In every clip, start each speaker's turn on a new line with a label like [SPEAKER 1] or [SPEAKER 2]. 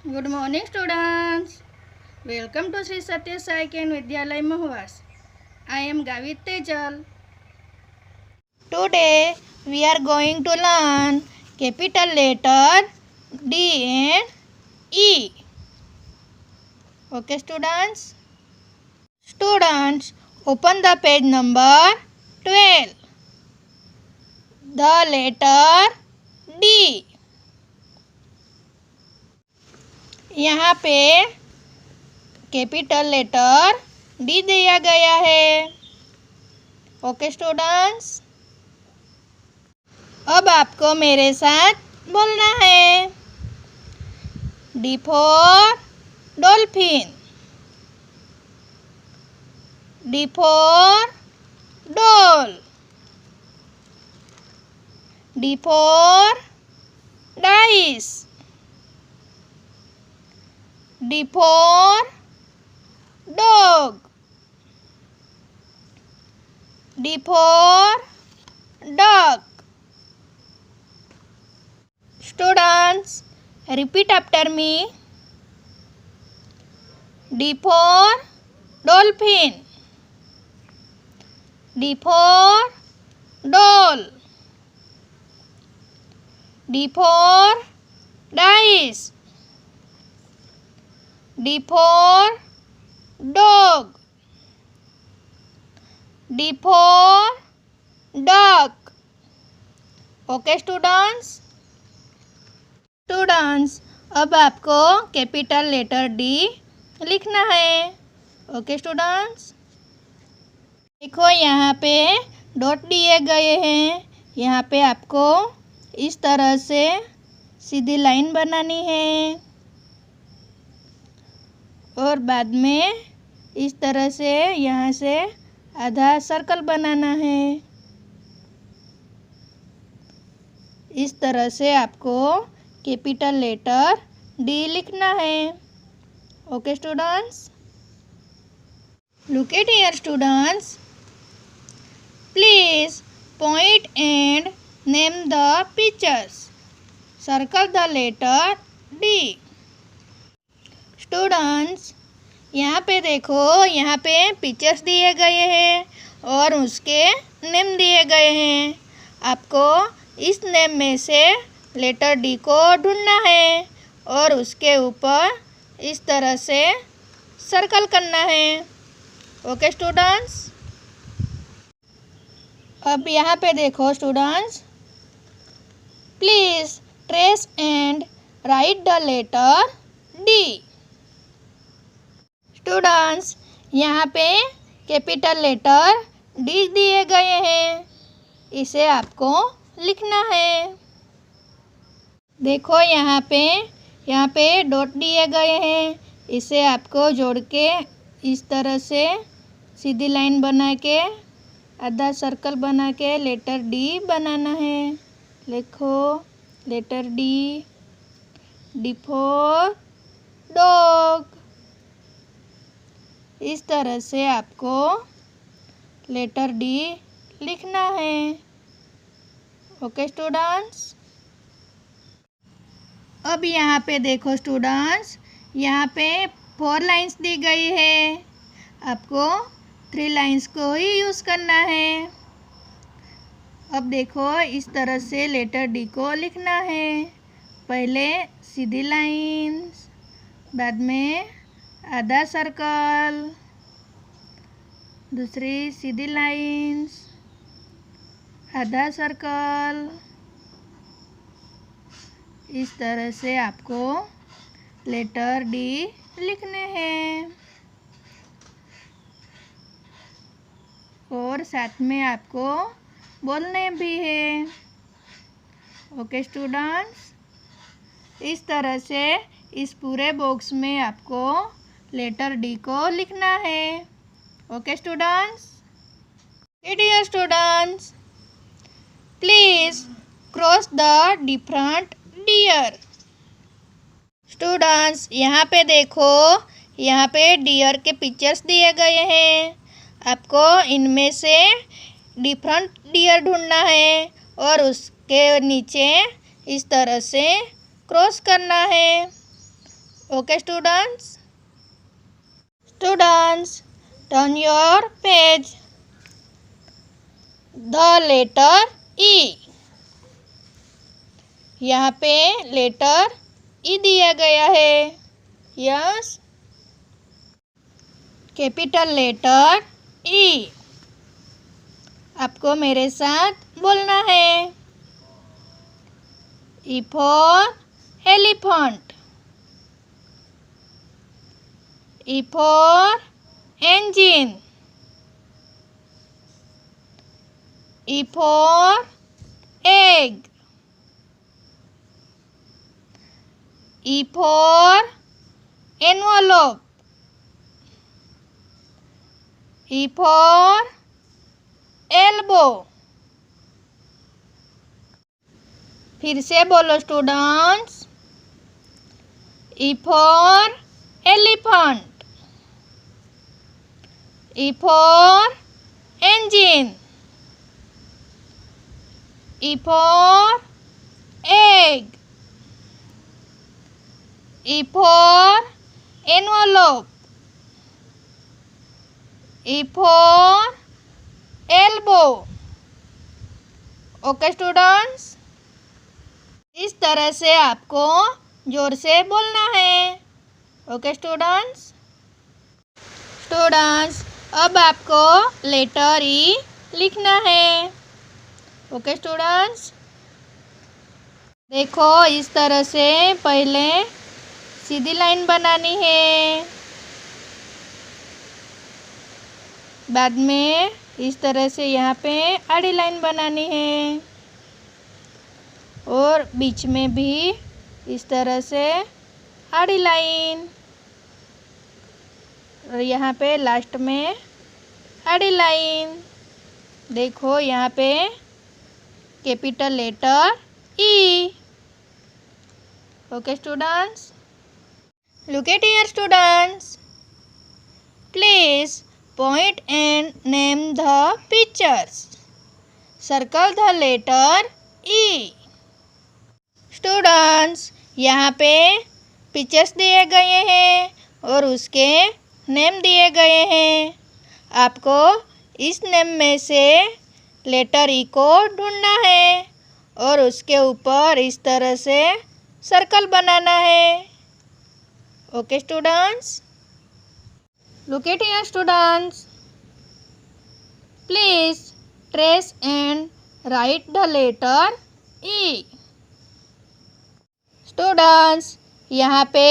[SPEAKER 1] Good morning, students. Welcome to Sri Satya Sai Ken Vidyalay Mahwas. I am Gavit Tejal. Today we are going to learn capital letter D and E. Okay, students? Students, open the page number 12. The letter D. यहाँ पे capital letter D दिया गया है। Okay students, अब आपको मेरे साथ बोलना है। D for dolphin, D for doll, D for dice, D for dog, D for duck. Students, repeat after me. D for dolphin, D for doll, D for dice, D for dog, D for duck. Okay students, अब आपको capital letter D लिखना है। Okay students, देखो यहाँ पे dot दिए गए हैं। यहाँ पे आपको इस तरह से सीधी लाइन बनानी है और बाद में इस तरह से यहाँ से आधा सर्कल बनाना है। इस तरह से आपको कैपिटल लेटर डी लिखना है। Okay students, look at here students, please point and name the pictures, circle the letter D. Students, यहाँ पे देखो, यहाँ पे पिक्चर्स दिए गए हैं और उसके नेम दिए गए हैं। आपको इस नेम में से लेटर डी को ढूंढना है और उसके ऊपर इस तरह से सर्कल करना है। ओके स्टूडेंट्स, अब यहाँ पे देखो students, please trace and write the letter D. Students, यहाँ पे कैपिटल लेटर डी दिए गए हैं, इसे आपको लिखना है। देखो यहाँ पे डॉट दिए गए हैं, इसे आपको जोड़ के इस तरह से सीधी लाइन बना के आधा सर्कल बना के लेटर डी बनाना है। लिखो letter D, D for dog. इस तरह से आपको लेटर डी लिखना है। ओके स्टूडेंट्स, अब यहाँ पे देखो स्टूडेंट्स, यहाँ पे 4 लाइंस दी गई है, आपको 3 लाइंस को ही यूज़ करना है। अब देखो इस तरह से लेटर डी को लिखना है। पहले सीधी लाइंस, बाद में आधा सर्कल, दूसरी सीधी लाइंस, आधा सर्कल। इस तरह से आपको लेटर डी लिखने हैं और साथ में आपको बोलने भी है। ओके स्टूडेंट्स, इस तरह से इस पूरे बॉक्स में आपको लेटर डी को लिखना है। Okay students, dear students, please cross the different deer. Students, यहाँ पे देखो, यहाँ पे डियर के पिक्चर्स दिए गए हैं। आपको इनमें से डिफरेंट डियर ढूंढना है और उसके नीचे इस तरह से क्रॉस करना है। Okay, students? Students, turn your page. The letter E. यहाँ पे लेटर ई दिया गया है. यस, कैपिटल लेटर ई. आपको मेरे साथ बोलना है. E for elephant. E for engine. E for egg. E for envelope. E for elbow. फिर से बोलो students. E for elephant. E for engine. E for egg. E for envelope. E for elbow. Okay students, इस तरह से आपको जोर से बोलना है. Okay students? स्टूडेंट्स, अब आपको लेटर ई लिखना है. Okay students? देखो, इस तरह से पहले सीधी लाइन बनानी है. बाद में इस तरह से यहाँ पे आड़ी लाइन बनानी है. और बीच में भी इस तरह से आड़ी लाइन. और यहाँ पे लास्ट में आड़ी लाइन. देखो, यहाँ पे capital letter E. Okay students? Look at here, students. Please point and name the pictures. Circle the letter E. Students, यहाँ पे पिक्चर्स दिए गए हैं और उसके नेम दिए गए हैं. आपको इस नेम में से लेटर ई को ढूंढना है और उसके ऊपर इस तरह से सर्कल बनाना है. Okay, students? Look at here, students. Please trace and write the letter E. Students, यहाँ पे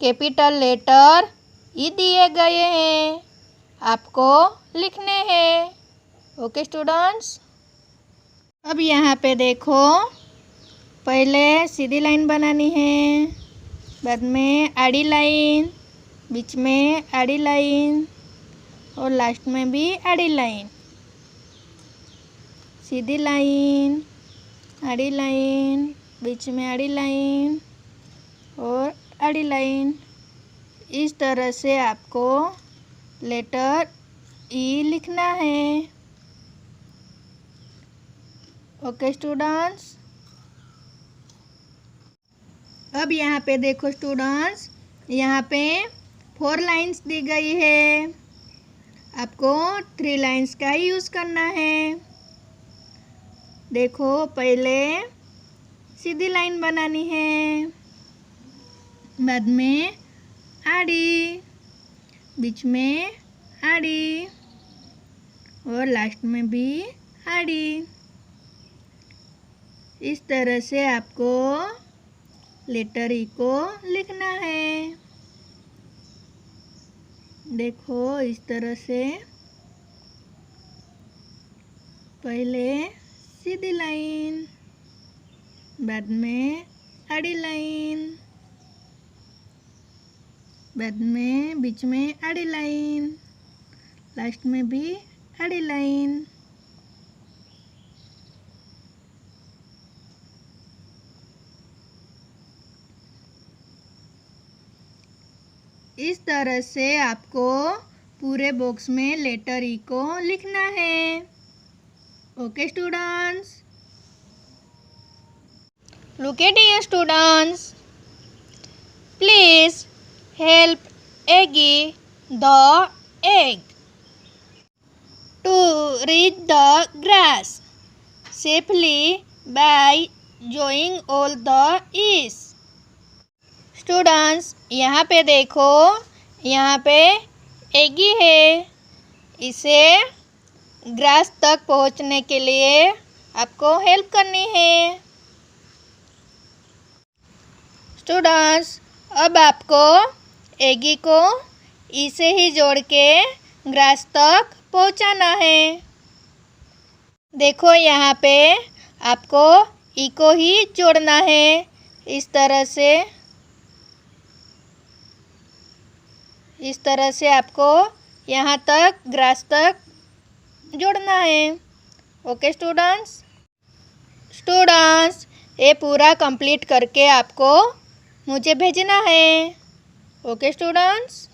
[SPEAKER 1] कैपिटल लेटर ई दिए गए हैं. आपको लिखने हैं. Okay students? अब यहाँ पे देखो, पहले सीधी लाइन बनानी है. बाद में आड़ी लाइन, बीच में आड़ी लाइन और लास्ट में भी आड़ी लाइन. सीधी लाइन, आड़ी लाइन, बीच में आड़ी लाइन और आड़ी लाइन. इस तरह से आपको लेटर ई लिखना है. Okay students? अब यहाँ पे देखो स्टूडेंट्स, यहाँ पे 4 लाइन्स दी गई है. आपको 3 लाइन्स का ही यूज़ करना है. देखो, पहले सीधी लाइन बनानी है. बाद में आड़ी, बीच में आड़ी और लास्ट में भी आड़ी. इस तरह से आपको लेटर ई को लिखना है. देखो, इस तरह से पहले सीधी लाइन, बाद में आड़ी लाइन, बाद में बीच में आड़ी लाइन, लास्ट में भी आड़ी लाइन. इस तरह से आपको पूरे बॉक्स में लेटर ई को लिखना है. Okay students? Look at here students. Please help eggy the egg to reach the grass safely by joining all the E's. Students, यहाँ पे देखो, यहाँ पे एगी है। इसे ग्रास तक पहुँचने के लिए आपको हेल्प करनी है। स्टूडेंट्स, अब आपको एगी को ई से ही जोड़ के ग्रास तक पहुँचाना है। देखो, यहाँ पे आपको ई को ही जोड़ना है। इस तरह से आपको यहाँ तक ग्रास तक जोड़ना है। ओके स्टूडेंट्स, ये पूरा कंप्लीट करके आपको मुझे भेजना है। Okay students.